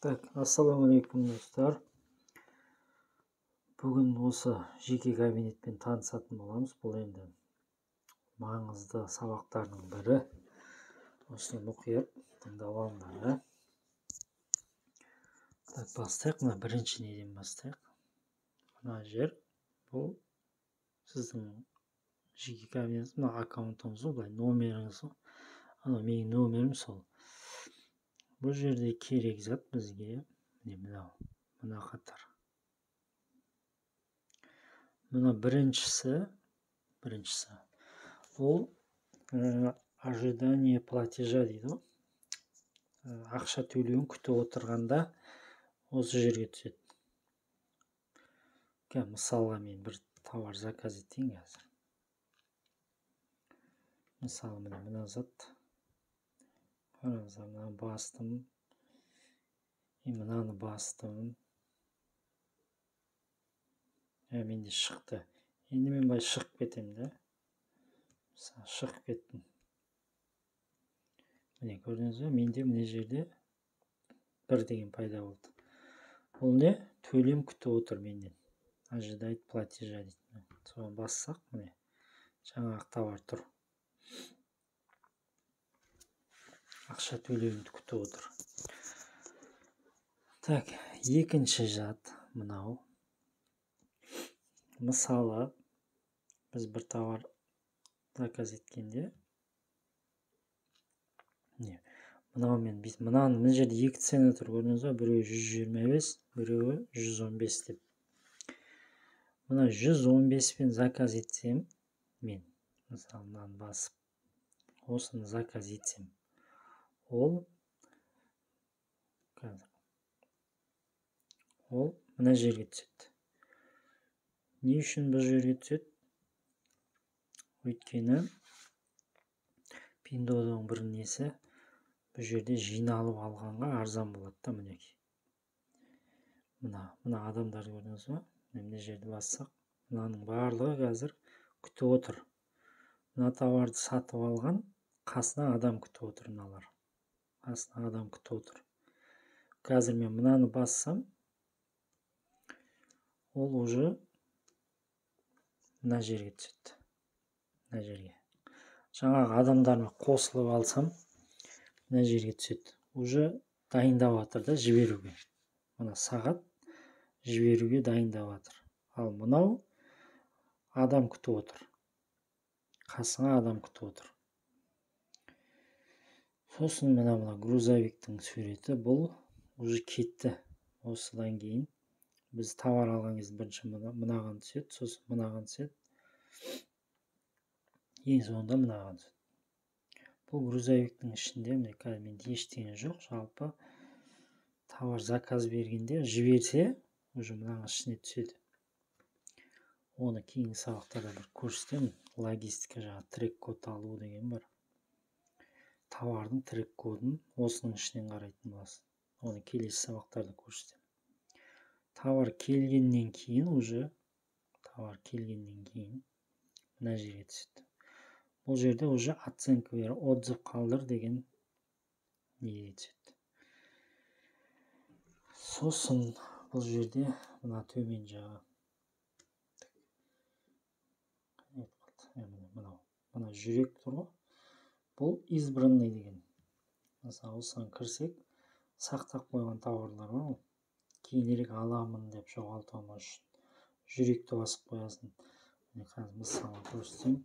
Так, ассалаумағалейкум достар. Бүгін осы жеке кабинетпен танысатын боламыз. Бұл енді маңызды сабақтардың бірі. Осыны мұқият тыңдап алыңдар. Так, бастайық. Мына бірінші неден бастайық. Мына жер бұл сіздің жеке кабинет, мына аккаунтыңыз, былай номеріңіз. Ана менің номерім сол. Бұл жерде керек зат бізге мына қатар. Мына біріншісі ол ожидание платежа дейді. Ақша төлеуін күтіп отырғанда осы жерге түседі. Мысалға мен бір товар заказ етейін қазір. Мысалы мына зат. Мына бастым. Мынаны бастым. Менде шықты. Енді мен бай шығып кетем де. Мысалы шығып кеттім. Міне көрдіңіз бе? Менде мына жерде бір деген пайда болды. Бұл не? Төлем күтіп отыр менен. Ожидает платежа дейді. Соған бассақ, міне жаңағы товар тұр. Ақша төлеуін күтіп отыр. Так, екінші жат мынау. Мысалы, біз бір товар заказ еткенде, мынаумен біз мына жерде екі цена тұр, көрдіңіз бе? Біреуі 125, біреуі 115 деп. Мына 115-пен заказ етсем, мен мысалы мынаны басып, осыны заказ етсем, ол мына жерге түседі. Не үшін бұл жерге түседі? Өйткені Пиндоның бір несі бұл жерде жиналып алғанға арзан болады да, мінеки. Мына адамдар көрдіңіз бе? Мына жерде бассақ, мынаның барлығы қазір күтіп отыр. Мына товарды сатып алған, қасына адам күтіп отыр мыналар. Қасына адам күтіп отыр. Қазір мен мынаны бассам, ол уже мына жерге түседі. Мына жерге. Жаңағы адамдармен қосылып алсам, мына жерге түседі. Уже дайындап жатыр да жіберуге. Мына сағат жіберуге дайындап жатыр. Ал мынау адам күтіп отыр. Қасыңа адам күтіп отыр. Сосын мына грузовиктің суреті, бұл уже кетті. Осыдан кейін біз товар алған кезде бірінші мынаған түседі, сосын мынаған түседі. Ең соңында мынаған түседі. Бұл грузовиктің ішінде менде ештеңе жоқ. Жалпы товар заказ бергенде жіберсе, уже мынаның ішіне түседі. Оны кейінгі сабақтарда бір көрсетемін. Логистика жаңа трек код алу деген бар. Товардың трек кодын осының ішінен қарайтын боласың. Оны келесі сабақтарда көрсетемін. Товар келгеннен кейін мына жерге түседі. Бұл жерде уже оценка бер, отзыв қалдыр деген неге түседі. Сосын бұл жерде мына төмен жағы. Мына жүрек тұр ғой. Бұл избранный деген. Мысалы осыған кірсек, сақтап қойған товарлар бар ғой. Кейінірек аламын деп жоғалтпамас үшін жүректі басып қоясың. Қазір мысалы көрсетейін.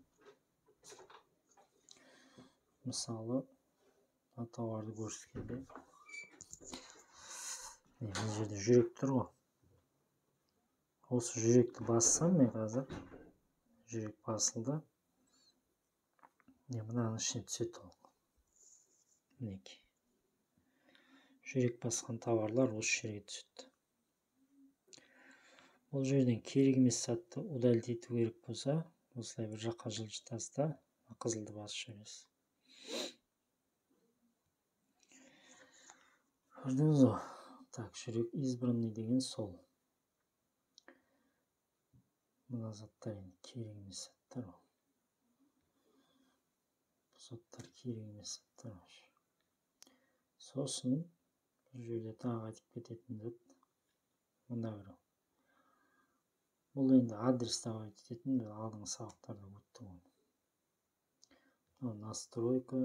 Мысалы, товарды көрсеткенде, бұл жерде жүрек тұр ғой. Осы жүректі бассам, мен қазір жүрек басылды. Мынаның ішіне түседі ол. Мінеки. Жүрек басқан товарлар осы жерге түседі. Бұл жерден керек емес затты удалить ету керек болса, осылай бір жаққа жылжытып таста, қызылды басып жібересіз. Көрдіңіз бе? Так, жүрек избранный деген сол. Мына заттар енді керек емес заттар. Бұл заттар керек емес заттар. Сосын бұл жерде тағы айтып кететін зат мына біреу. Бұл енді адрес деп айтатын, біз алдыңғы сабақтарда өттік оны. Настройка.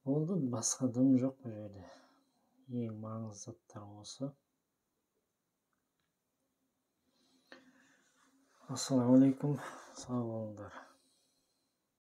Болды, басқа дым жоқ бұл жерде. Ең маңызды заттар осы. Ассалаумағалейкум, сау болыңдар.